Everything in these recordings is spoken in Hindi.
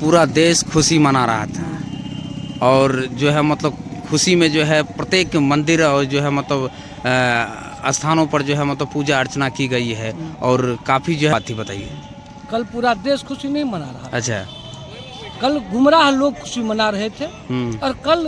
पूरा देश खुशी मना रहा था और जो है मतलब खुशी में जो है प्रत्येक मंदिर और जो है मतलब स्थानों पर जो है मतलब पूजा अर्चना की गई है और काफ़ी जो है बात ही बताइए। कल पूरा देश खुशी नहीं मना रहा। अच्छा। कल गुमराह लोग खुशी मना रहे थे और कल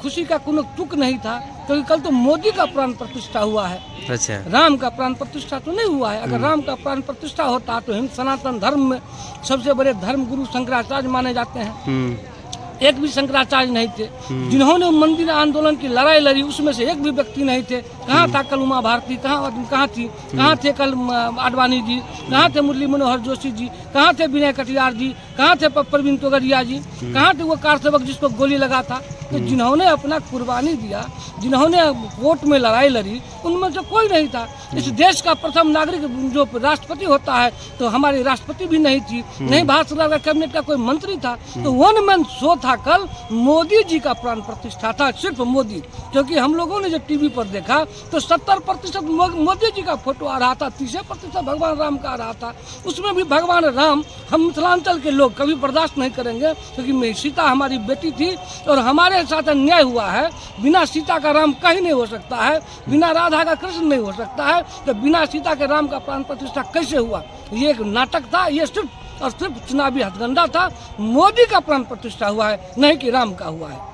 खुशी का कोई तुक नहीं था, क्योंकि कल तो मोदी का प्राण प्रतिष्ठा हुआ है। अच्छा। राम का प्राण प्रतिष्ठा तो नहीं हुआ है। अगर राम का प्राण प्रतिष्ठा होता तो हिंद सनातन धर्म में सबसे बड़े धर्म गुरु शंकराचार्य माने जाते हैं। एक भी शंकराचार्य नहीं थे जिन्होंने मंदिर आंदोलन की लड़ाई लड़ी, उसमें से एक भी व्यक्ति नहीं थे। कहाँ था कल उमा भारती, कहाँ थी, कहाँ थे कल आडवाणी जी, कहाँ थे मुरली मनोहर जोशी जी, कहाँ थे विनय कटियार जी, कहाँ थे प्रवीण तोगड़िया जी, कहाँ थे वो कार सेवक जिसको गोली लगा था। तो जिन्होंने अपना कुर्बानी दिया, जिन्होंने कोर्ट में लड़ाई लड़ी, उनमें से कोई नहीं था। इस देश का प्रथम नागरिक जो राष्ट्रपति होता है तो हमारी राष्ट्रपति भी नहीं थी, नहीं भारत सरकार का कैबिनेट का कोई मंत्री था। तो वन मैन शो था कल, मोदी जी का प्राण प्रतिष्ठा था, सिर्फ मोदी। क्योंकि हम लोगों ने जब टीवी पर देखा तो 70% मोदी जी का फोटो आ रहा था, 30% भगवान राम का आ रहा था। उसमें भी भगवान राम हम मिथिलांचल के लोग कभी बर्दाश्त नहीं करेंगे, क्योंकि सीता हमारी बेटी थी और हमारे साथ अन्याय हुआ है। बिना सीता का राम कहीं नहीं हो सकता है, बिना राधा का कृष्ण नहीं हो सकता है, तो बिना सीता के राम का प्राण प्रतिष्ठा कैसे हुआ? ये एक नाटक था, ये सिर्फ और सिर्फ चुनावी हथकंडा था। मोदी का प्राण प्रतिष्ठा हुआ है, नहीं कि राम का हुआ है।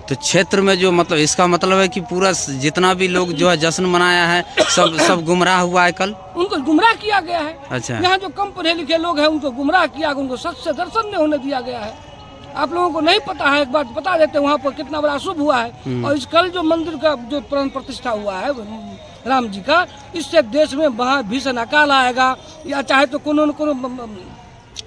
तो क्षेत्र में जो मतलब इसका मतलब है कि पूरा जितना भी लोग जो है जश्न मनाया है सब गुमराह हुआ है कल, उनको गुमराह किया गया है। अच्छा। यहाँ जो कम पढ़े लिखे लोग हैं उनको गुमराह किया, उनको सच से दर्शन नहीं होने दिया गया है। आप लोगों को नहीं पता है, एक बात बता देते हैं, वहाँ पर कितना बड़ा शुभ हुआ है। और इस कल जो मंदिर का जो प्राण प्रतिष्ठा हुआ है राम जी का, इससे देश में वहाँ भीषण अकाल आएगा, या चाहे तो कोनो न कोनो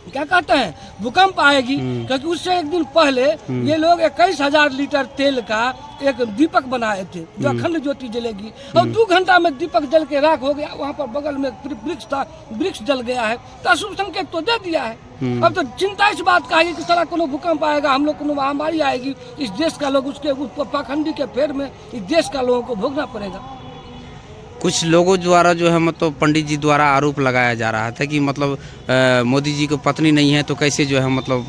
क्या कहते हैं भूकंप आएगी। क्योंकि उससे एक दिन पहले ये लोग 21,000 लीटर तेल का एक दीपक बनाए थे जो अखंड ज्योति जलेगी, और 2 घंटा में दीपक जल के राख हो गया। वहाँ पर बगल में वृक्ष था, वृक्ष जल गया है, तो अशुभ संकेत तो दे दिया है। अब तो चिंता इस बात का है कि सारा कोनो भूकंप आएगा, हम लोग कोनो महामारी आएगी, इस देश का लोग उसके पाखंडी के फेर में इस देश का लोगों को भोगना पड़ेगा। कुछ लोगों द्वारा जो है मतलब पंडित जी द्वारा आरोप लगाया जा रहा था कि मतलब मोदी जी की पत्नी नहीं है तो कैसे जो है मतलब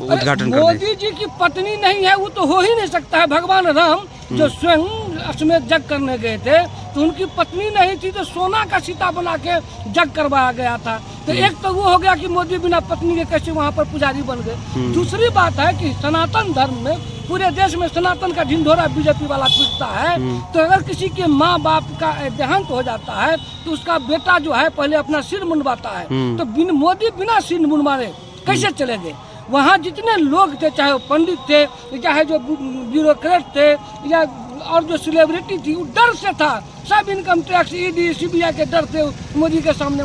उद्घाटन कर मोदी जी की पत्नी नहीं है वो तो हो ही नहीं सकता है। भगवान राम जो स्वयं अश्वमेध यज्ञ करने गए थे तो उनकी पत्नी नहीं थी, तो सोना का सीता बना के यज्ञ करवाया गया था। तो एक तो वो हो गया कि मोदी बिना पत्नी के कैसे वहाँ पर पुजारी बन गए। दूसरी बात है कि सनातन धर्म में पूरे देश में सनातन का ढिंढोरा बीजेपी वाला पीटता है। तो अगर किसी के माँ बाप का देहांत हो जाता है तो उसका बेटा जो है पहले अपना सिर मुंडवाता है। तो मोदी बिना सिर मुंडवाए कैसे चले गए? वहाँ जितने लोग थे, चाहे वो पंडित थे, चाहे जो ब्यूरोक्रेट थे, या और जो सेलिब्रिटी थी, वो डर से था। सब इनकम टैक्स, ईडी, सीबीआई के डर से मोदी के सामने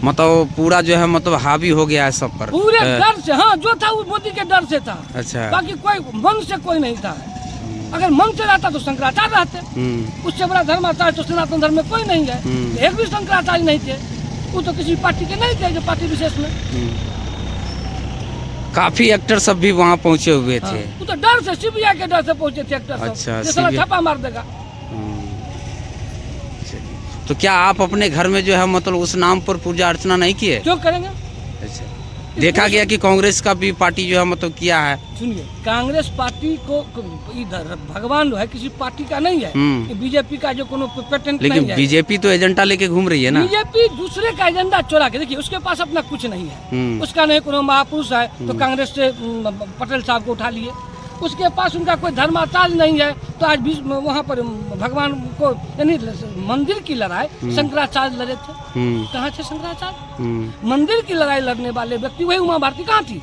मतलब पूरा जो है मतलब हावी हो गया है सब पर, पूरे डर से। हाँ, जो था वो मोदी के डर से था। अच्छा। बाकी कोई मन से कोई नहीं था। अगर मन से रहता तो शंकराचार्य रहते, उससे बड़ा धर्माचार्य तो सनातन धर्म में कोई नहीं है। एक भी शंकराचार्य नहीं थे, वो तो किसी पार्टी के नहीं थे, जो पार्टी विशेष में। काफी एक्टर सब भी वहाँ पहुँचे हुए थे। वो तो डर से, सीबीआई के डर से पहुँचे थे एक्टर सब। अच्छा, छापा मार देगा। तो क्या आप अपने घर में जो है मतलब उस नाम पर पूजा अर्चना नहीं किए? क्यों करेंगे? अच्छा। देखा गया कि कांग्रेस का भी पार्टी जो है मतलब किया है। सुनिए, कांग्रेस पार्टी को इधर भगवान है किसी पार्टी का नहीं है, बीजेपी का जो कोनो पेटेंट नहीं है। लेकिन बीजेपी तो एजेंडा लेके घूम रही है ना। बीजेपी दूसरे का एजेंडा चोरा के, देखिए उसके पास अपना कुछ नहीं है, उसका नहीं कोनो महापुरुष है तो कांग्रेस से पटेल साहब को उठा लिए। उसके पास उनका कोई धर्माचार्य नहीं है तो आज भी वहाँ पर भगवान को, यानी मंदिर की लड़ाई शंकराचार्य लड़े थे। कहाँ थे शंकराचार्य? मंदिर की लड़ाई लड़ने वाले व्यक्ति वही उमा भारती कहाँ थी?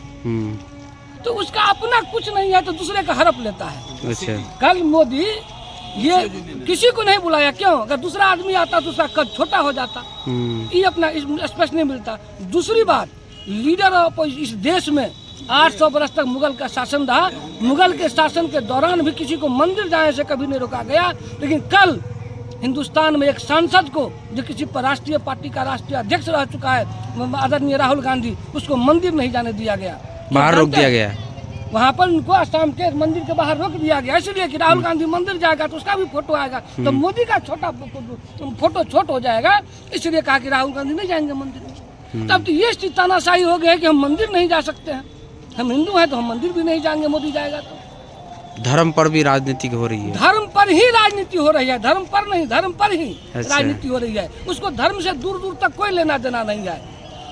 तो उसका अपना कुछ नहीं है तो दूसरे का हड़प लेता है। अच्छा। कल मोदी ये किसी को नहीं बुलाया, क्यों? अगर दूसरा आदमी आता तो उसका कद छोटा हो जाता, ये अपना स्पेस नहीं मिलता। दूसरी बात, लीडर ऑफ इस देश में 800 वर्ष तक मुगल का शासन रहा। मुगल के शासन के दौरान भी किसी को मंदिर जाने से कभी नहीं रोका गया, लेकिन कल हिंदुस्तान में एक सांसद को, जो किसी पर राष्ट्रीय पार्टी का राष्ट्रीय अध्यक्ष रह चुका है आदरणीय राहुल गांधी, उसको मंदिर नहीं जाने दिया गया, बाहर रोक दिया गया। वहाँ पर उनको आसाम के मंदिर के बाहर रोक दिया गया, इसलिए कि राहुल गांधी मंदिर जाएगा तो उसका भी फोटो आएगा, तो मोदी का छोटा फोटो छोट हो जाएगा, इसलिए कहा कि राहुल गांधी नहीं जाएंगे मंदिर में। तब तो ये स्थिति तानाशाही हो गई है कि हम मंदिर नहीं जा सकते हैं। हम हिंदू हैं तो हम मंदिर भी नहीं जाएंगे, मोदी जाएगा तो। धर्म पर भी राजनीति हो रही है। धर्म पर ही राजनीति हो रही है, धर्म पर नहीं, धर्म पर ही अच्छा। राजनीति हो रही है। उसको धर्म से दूर दूर तक कोई लेना देना नहीं है।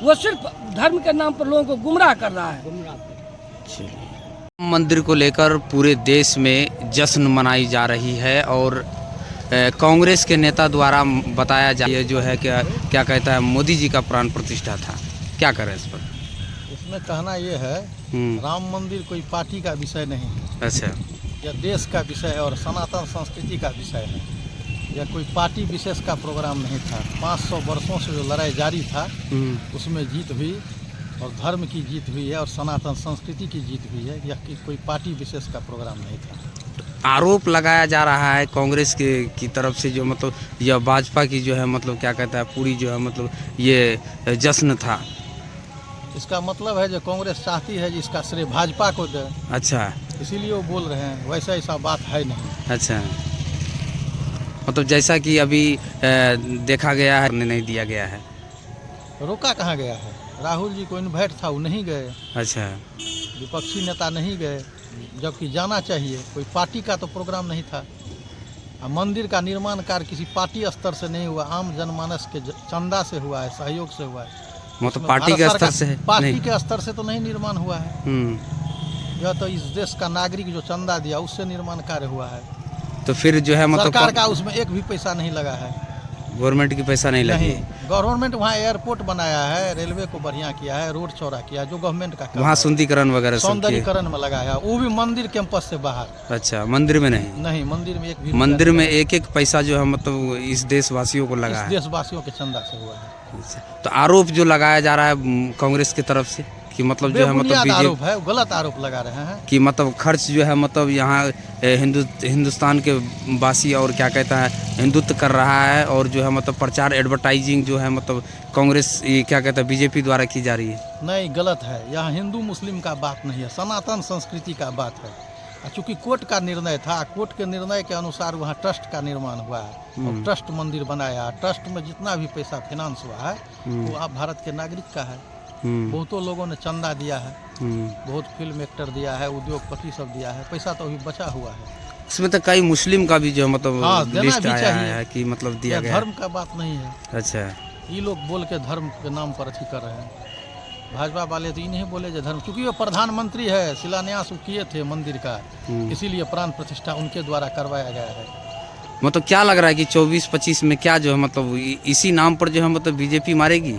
वो सिर्फ धर्म के नाम पर लोगों को गुमराह कर रहा है। मंदिर को लेकर पूरे देश में जश्न मनाई जा रही है और कांग्रेस के नेता द्वारा बताया जा ये जो है क्या कहता है मोदी जी का प्राण प्रतिष्ठा था। क्या करें इस पर? इसमें कहना ये है, राम मंदिर कोई पार्टी का विषय नहीं है। अच्छा। यह देश का विषय है और सनातन संस्कृति का विषय है। यह कोई पार्टी विशेष का प्रोग्राम नहीं था। 500 वर्षों से जो लड़ाई जारी था उसमें जीत हुई और धर्म की जीत हुई है और सनातन संस्कृति की जीत हुई है। यह कोई पार्टी विशेष का प्रोग्राम नहीं था। आरोप लगाया जा रहा है कांग्रेस की तरफ से जो मतलब यह भाजपा की जो है मतलब क्या कहता है पूरी जो है मतलब ये जश्न था। इसका मतलब है जो कांग्रेस चाहती है जिसका श्रेय भाजपा को दे। अच्छा। इसीलिए वो बोल रहे हैं, वैसा ऐसा बात है नहीं। अच्छा, मतलब जैसा कि अभी देखा गया है नहीं दिया गया है। रोका कहाँ गया है? राहुल जी को इन्वाइट था, वो नहीं गए। अच्छा। विपक्षी नेता नहीं गए, जबकि जाना चाहिए। कोई पार्टी का तो प्रोग्राम नहीं था। मंदिर का निर्माण कार्य किसी पार्टी स्तर से नहीं हुआ, आम जनमानस के चंदा से हुआ है, सहयोग से हुआ है। मतलब पार्टी के स्तर से पार्टी के स्तर से तो नहीं निर्माण हुआ है। यह तो इस देश का नागरिक जो चंदा दिया उससे निर्माण कार्य हुआ है। तो फिर जो है मतलब सरकार का उसमें एक भी पैसा नहीं लगा है। गवर्नमेंट की पैसा नहीं लगी। गवर्नमेंट वहाँ एयरपोर्ट बनाया है, रेलवे को बढ़िया किया है, रोड चौड़ा किया है, जो गवर्नमेंट का वहाँ सुंदरीकरण वगैरह सौंदर्यीकरण में लगाया है, वो भी मंदिर कैंपस से बाहर। अच्छा, मंदिर में नहीं? नहीं, मंदिर में एक भी मंदिर में एक पैसा जो है मतलब इस देशवासियों को लगा है, देशवासियों के चंदा से हुआ है। तो आरोप जो लगाया जा रहा है कांग्रेस की तरफ से कि मतलब जो है मतलब आरोप है, गलत आरोप लगा रहे हैं कि मतलब खर्च जो है मतलब यहाँ हिंदुस्तान के वासी और क्या कहता है हिंदुत्व कर रहा है और जो है मतलब प्रचार एडवर्टाइजिंग जो है मतलब कांग्रेस ये क्या कहता है बीजेपी द्वारा की जा रही है। नहीं, गलत है। यहाँ हिंदू मुस्लिम का बात नहीं है, सनातन संस्कृति का बात है। चूँकि कोर्ट का निर्णय था, कोर्ट के निर्णय के अनुसार वहाँ ट्रस्ट का निर्माण हुआ है और ट्रस्ट मंदिर बनाया। ट्रस्ट में जितना भी पैसा फाइनेंस हुआ है वो आप भारत के नागरिक का है। बहुतों लोगों ने चंदा दिया है, बहुत फिल्म एक्टर दिया है, उद्योगपति सब दिया है, पैसा तो अभी बचा हुआ है। इसमें तो कई मुस्लिम का भी जो मतलब लिस्ट आया है कि मतलब दिया गया। धर्म का बात नहीं है। अच्छा, ये लोग बोल के धर्म के नाम पर अथी कर रहे हैं। भाजपा वाले तो ये नहीं बोले जो धर्म, क्योंकि वो प्रधानमंत्री है, शिलान्यास किए थे मंदिर का, इसीलिए प्राण प्रतिष्ठा उनके द्वारा करवाया गया है। मतलब क्या लग रहा है कि 24-25 में क्या जो है मतलब इसी नाम पर जो है मतलब बीजेपी मारेगी?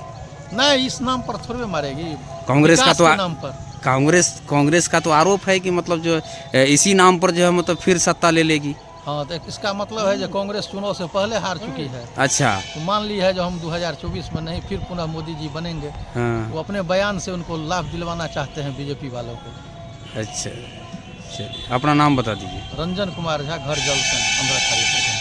नहीं, इस नाम पर थोड़े मारेगी। कांग्रेस का तो नाम पर कांग्रेस का तो आरोप है कि मतलब जो इसी नाम पर जो है मतलब फिर सत्ता ले लेगी। हाँ, तो इसका मतलब है जो कांग्रेस चुनाव से पहले हार चुकी है। अच्छा, तो मान ली है जो हम 2024 में नहीं फिर पुनः मोदी जी बनेंगे। हाँ। वो अपने बयान से उनको लाभ दिलवाना चाहते हैं बीजेपी वालों को। अच्छा, चलिए अपना नाम बता दीजिए। रंजन कुमार झा, घर जलसन, 15 तारीख।